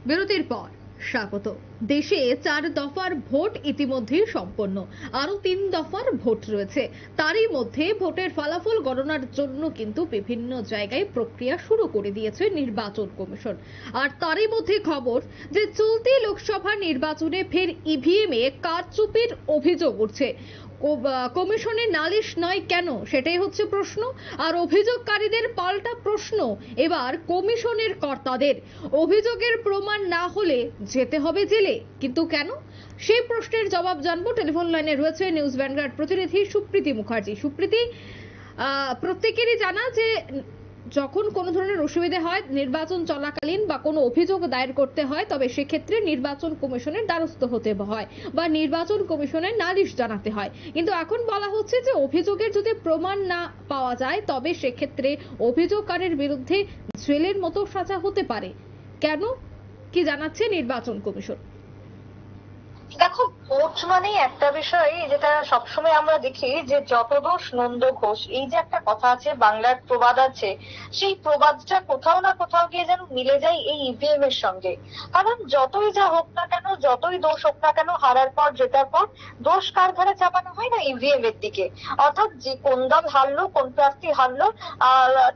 বিরতির পর স্বাগত। দেশে 4 দফার ভোট ইতিমধ্যে সম্পন্ন, আরো 3 দফার ভোট রয়েছে। তারই মধ্যে ভোটের ফলাফল গণনার জন্য কিন্তু বিভিন্ন জায়গায় প্রক্রিয়া শুরু করে দিয়েছে নির্বাচন কমিশন। আর তারই মধ্যে খবর যে চলতি লোকসভা নির্বাচনে ফের ইভিএম এ কারচুপির অভিযোগ উঠছে। কমিশনের নালিশ নয় কেন, সেটাই হচ্ছে প্রশ্ন। আর অভিযোগকারীদের পাল্টা প্রশ্ন এবার কমিশনের কর্তাদের, অভিযোগের প্রমাণ না হলে যেতে হবে জেলে, কিন্তু কেন? সেই প্রশ্নের জবাব জানবো। টেলিফোন লাইনে রয়েছে নিউজ ভ্যানগার্ড প্রতিনিধি সুপ্রীতি মুখার্জি। সুপ্রীতি, প্রত্যেকেরই জানা যে যখন কোনো ধরনের অসুবিধা হয় নির্বাচন চলাকালীন বা কোনো অভিযোগ দায়ের করতে হয়, তবে সেক্ষেত্রে নির্বাচন কমিশনের দ্বারস্থ হতে হয় বা নির্বাচন কমিশনের নালিশ জানাতে হয়। কিন্তু এখন বলা হচ্ছে যে অভিযোগের যদি প্রমাণ না পাওয়া যায় তবে সেক্ষেত্রে অভিযোগকারীর বিরুদ্ধে জেলের মতো সাজা হতে পারে। কেন, কি জানাচ্ছে নির্বাচন কমিশন? দেখো, ভোট মানে একটা বিষয় যেটা সবসময় আমরা দেখি যে যত দোষ নন্দ ঘোষ, এই যে একটা কথা আছে, বাংলার প্রবাদ আছে, সেই প্রবাদটা কোথাও না কোথাও গিয়ে যেন মিলে যায় এই ইভিএম এর সঙ্গে। কারণ যতই যা হোক না কেন, যতই দোষ হোক না কেন, হারার পর জেতার পর দোষ কার ঘরে চাপানো হয় না, ইভিএম এর দিকে। অর্থাৎ যে কোন দল হারলো, কোন প্রার্থী হারলো,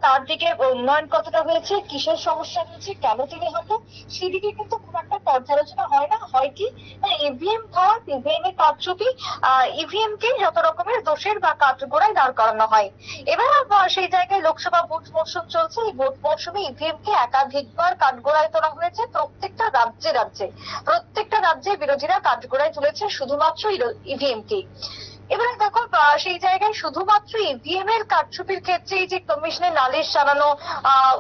তার দিকে উন্নয়ন কতটা হয়েছে, কিসের সমস্যা হয়েছে, কেন তিনি হলো, সেদিকে কিন্তু খুব একটা পর্যালোচনা হয় না। হয় কি, ইভিএম খাওয়া, ইভিএম এর কারচুপি, ইভিএম কে যত রকমের দোষের বা কাঠগড়ায় দাঁড় করানো হয়। এবার সেই জায়গায় লোকসভা ভোট মৌসুম চলছে, এই ভোট মৌসুমে ইভিএম কে একাধিকবার কাঠগড়ায় তোলা হয়েছে প্রত্যেকটা রাজ্যে। প্রত্যেকটা রাজ্যে বিরোধীরা কাঠগড়ায় তুলেছে শুধুমাত্র ইভিএম কে। এবারে দেখো, সেই জায়গায় শুধুমাত্র ইভিএম এর কারচুপির ক্ষেত্রে এই যে কমিশনের নালিশ জানানো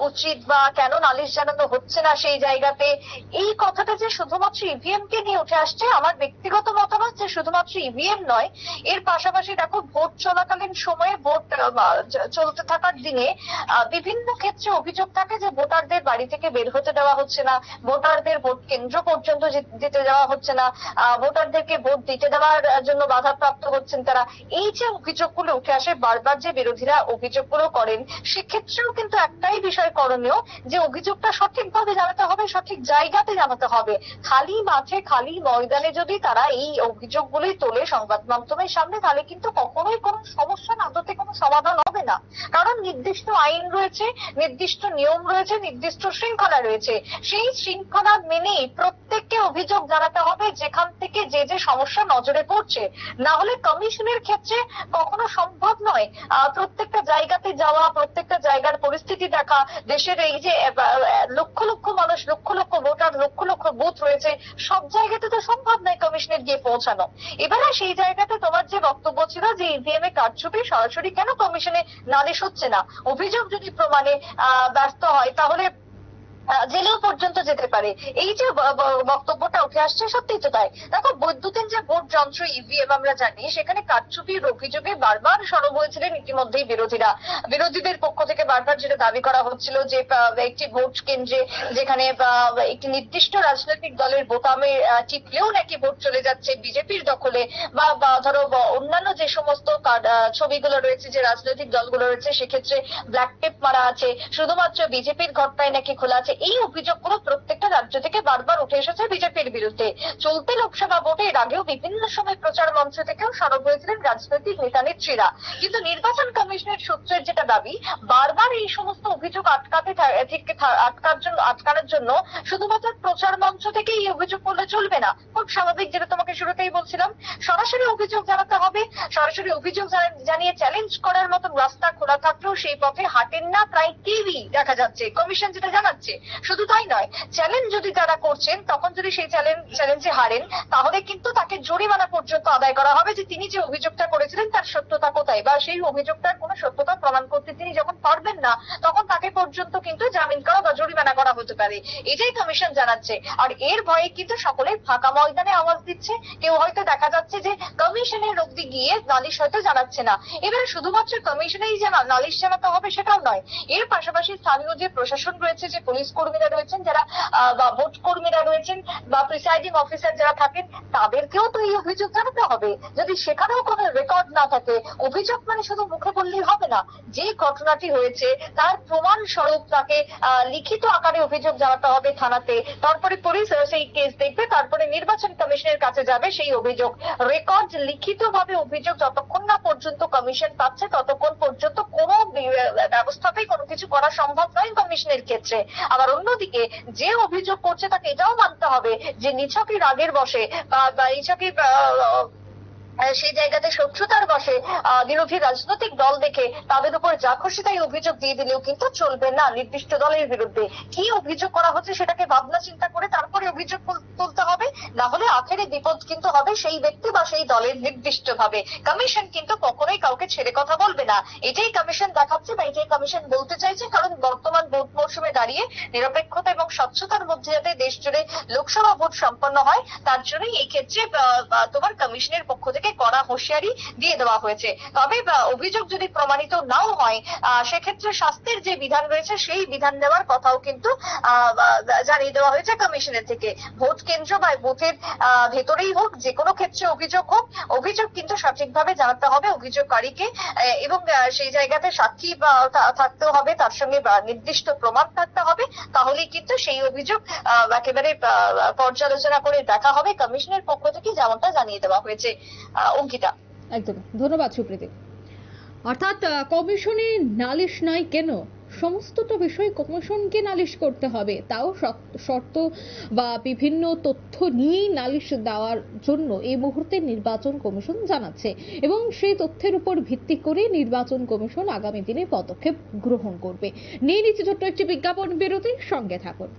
উচিত বা কেন নালিশ জানানো হচ্ছে না সেই জায়গাতে, এই কথাটা যে শুধুমাত্র ইভিএম কে নিয়ে উঠে আসছে, আমার ব্যক্তিগত মতামত যে শুধুমাত্র ইভিএম নয়, এর পাশাপাশি দেখো ভোট চলাকালীন সময়ে, ভোট চলতে থাকার দিনে বিভিন্ন ক্ষেত্রে অভিযোগ থাকে যে ভোটারদের বাড়ি থেকে বের হতে দেওয়া হচ্ছে না, ভোটারদের ভোট কেন্দ্র পর্যন্ত যেতে দেওয়া হচ্ছে না, ভোটারদেরকে ভোট দিতে দেওয়ার জন্য বাধাপ্রাপ্ত হচ্ছেন তারা। এই যে অভিযোগগুলো উঠে আসে বারবার, যে বিরোধীরা অভিযোগগুলো করেন, সেক্ষেত্রেও কিন্তু একটাই বিষয় করণীয়, যে অভিযোগটা সঠিকভাবে জানাতে হবে, সঠিক জায়গাতে জানাতে হবে। খালি মাঠে, খালি ময়দানে যদি তারা এই অভিযোগগুলোই তোলে সংবাদ মাধ্যমের সামনে, তাহলে কিন্তু কখনোই কোনো সমস্যা আদতে কোনো সমাধান হবে না। কারণ নির্দিষ্ট আইন রয়েছে, নির্দিষ্ট নিয়ম রয়েছে, নির্দিষ্ট শৃঙ্খলা রয়েছে। সেই শৃঙ্খলা মেনেই প্রত্যেককে অভিযোগ জানাতে হবে যেখান থেকে যে যে সমস্যা নজরে পড়ছে। না হলে কমিশনের ক্ষেত্রে কখনো সম্ভব নয় প্রত্যেকটা জায়গাতে যাওয়া, প্রত্যেকটা জায়গার পরিস্থিতি দেখা। দেশের এই যে লক্ষ লক্ষ মানুষ, লক্ষ লক্ষ ভোটার, লক্ষ লক্ষ বুথ রয়েছে, সব জায়গাতে তো সম্ভব নয় কমিশনের গিয়ে পৌঁছানো। এবারে সেই জায়গাতে তোমার যে বক্তব্য ছিল যে ইভিএম এ কারচুপি সরাসরি কেন কমিশনে নালিশ হচ্ছে না, অভিযোগ যদি প্রমাণে ব্যর্থ হয় তাহলে জেলেও পর্যন্ত যেতে পারে, এই যে বক্তব্যটা উঠে আসছে, সত্যি তো তাই। দেখো, বৈদ্যুতিন যে ভোট যন্ত্র ইভিএম আমরা জানি, সেখানে কারচুপির অভিযোগে বারবার সরব হয়েছিলেন ইতিমধ্যেই বিরোধীরা। বিরোধীদের পক্ষ থেকে বারবার যেটা দাবি করা হচ্ছিল যে একটি ভোট কেন্দ্রে যেখানে একটি নির্দিষ্ট রাজনৈতিক দলের বোতামে টিপলেও নাকি ভোট চলে যাচ্ছে বিজেপির দখলে, বা ধরো অন্যান্য যে সমস্ত ছবিগুলো রয়েছে যে রাজনৈতিক দলগুলো রয়েছে, সেক্ষেত্রে ব্ল্যাক টেপ মারা আছে, শুধুমাত্র বিজেপির ঘরটাই নাকি খোলা আছে। এই অভিযোগগুলো প্রত্যেকটা রাজ্য থেকে বারবার উঠে এসেছে বিজেপির বিরুদ্ধে। চলতি লোকসভা ভোটে এর আগেও বিভিন্ন সময় প্রচার মঞ্চ থেকেও সরব হয়েছিলেন রাজনৈতিক নেতা নেত্রীরা। কিন্তু নির্বাচন কমিশনের সূত্রের যেটা দাবি, বারবার এই সমস্ত অভিযোগ আটকানোর জন্য শুধুমাত্র প্রচার মঞ্চ থেকে এই অভিযোগ করলে চলবে না। খুব স্বাভাবিক, যেটা তোমাকে শুরুতেই বলছিলাম, সরাসরি অভিযোগ জানাতে হবে। সরাসরি অভিযোগ জানিয়ে চ্যালেঞ্জ করার মতন রাস্তা খোলা থাকলেও সেই পথে হাঁটেন না প্রায় কেউই দেখা যাচ্ছে, কমিশন যেটা জানাচ্ছে। শুধু তাই নয়, চ্যালেঞ্জ যদি তারা করছেন, তখন যদি সেই চ্যালেঞ্জে হারেন, তাহলে কিন্তু তাকে জরিমানা পর্যন্ত আদায় করা হবে, যে তিনি যে অভিযোগটা করেছিলেন তার সত্যতা কোথায়, বা সেই অভিযোগটার কোনো সত্যতা প্রমাণ করতে তিনি যখন পারবেন না, তখন তাকে পর্যন্ত কিন্তু জামিন করা বা জরিমানা করা হতে পারে। এটাই কমিশন জানাচ্ছে। আর এর ভয়ে কিন্তু সকলে ফাঁকা ময়দানে আওয়াজ দিচ্ছে। কেউ হয়তো দেখা যাচ্ছে যে কমিশনের অব্দি গিয়ে নালিশ হয়তো জানাচ্ছে না। এবারে শুধুমাত্র কমিশনেই যে নালিশ জানাতে হবে সেটাও নয়, এর পাশাপাশি স্থানীয় যে প্রশাসন রয়েছে, যে পুলিশ কর্মীরা রয়েছেন, যারা বা ভোট কর্মীরা রয়েছেন, বা প্রিসাইডিং অফিসার যারা থাকেন, তাদেরকেও তো এই অভিযোগ জানাতে হবে। যদি সেখানেও কোনো রেকর্ড না থাকে, অভিযোগ মানে শুধু মুখে বললেই হবে না, যে ঘটনাটি হয়েছে তার প্রমাণ স্বরূপ তাকে লিখিত আকারে অভিযোগ জানাতে হবে থানাতে। তারপরে পুলিশ সেই কেস দেখবে, তারপরে নির্বাচন কমিশনের কাছে যাবে সেই অভিযোগ। রেকর্ড লিখিতভাবে অভিযোগ যতক্ষণ না পর্যন্ত কমিশন পাচ্ছে ততক্ষণ পর্যন্ত কোনো ব্যবস্থাতেই কোনো কিছু করা সম্ভব নয় কমিশনের ক্ষেত্রে। আবার অন্যদিকে যে অভিযোগ করছে তাকে এটাও মানতে হবে যে নিছকই রাগের বশে বা নিছকই সেই জায়গাতে শত্রুতার বশে বিরোধী রাজনৈতিক দল দেখে তাদের উপর যা খুশি তাই অভিযোগ দিয়ে দিলেও কিন্তু চলবে না। নির্দিষ্ট দলের বিরুদ্ধে কি অভিযোগ করা হচ্ছে সেটাকে ভাবনা চিন্তা করে তারপরে অভিযোগ তুলতে হবে, না হলে আখেরে বিপদ কিন্তু হবে সেই ব্যক্তি বা সেই দলের নির্দিষ্ট ভাবে। কমিশন কিন্তু কখনোই কাউকে ছেড়ে কথা বলবে না, এটাই কমিশন দেখাচ্ছে বা এটাই কমিশন বলতে চাইছে। কারণ বর্তমান ভোট মৌসুমে দাঁড়িয়ে নিরপেক্ষতা এবং স্বচ্ছতার মধ্যে যাতে দেশ জুড়ে লোকসভা ভোট সম্পন্ন হয় তার জন্যই এই ক্ষেত্রে তোমার কমিশনের পক্ষ থেকে কড়া হুঁশিয়ারি দিয়ে দেওয়া হয়েছে। তবে অভিযোগ যদি প্রমাণিত নাও হয় সেক্ষেত্রে শাস্তির যে বিধান রয়েছে সেই বিধান নেওয়ার কথাও কিন্তু জানিয়ে দেওয়া হয়েছে কমিশনের থেকে। ভোট কেন্দ্র বা বুথের ভেতরেই হোক, যে কোনো ক্ষেত্রে অভিযোগ হোক, অভিযোগ কিন্তু সঠিকভাবে জানাতে হবে অভিযোগকারীকে এবং সেই জায়গাতে সাক্ষী থাকতে হবে, তার সঙ্গে নির্দিষ্ট প্রমাণ থাকতে হবে। তাহলেই কিন্তু সেই অভিযোগ একেবারে পর্যালোচনা করে দেখা হবে কমিশনের পক্ষ থেকে, যেমনটা জানিয়ে দেওয়া হয়েছে। অঙ্কিতা, একদম ধন্যবাদ সুপ্রীতি। অর্থাৎ কমিশনে নালিশ নয় কেন, সমস্তটা বিষয় কমিশনকে নালিশ করতে হবে, তাও শর্ত বা বিভিন্ন তথ্য নিয়েই নালিশ দেওয়ার জন্য এই মুহূর্তে নির্বাচন কমিশন জানাচ্ছে এবং সেই তথ্যের উপর ভিত্তি করে নির্বাচন কমিশন আগামী দিনে পদক্ষেপ গ্রহণ করবে। নিয়ে নিচ্ছে ছোট্ট একটি বিজ্ঞাপন বিরতি, সঙ্গে থাকুন।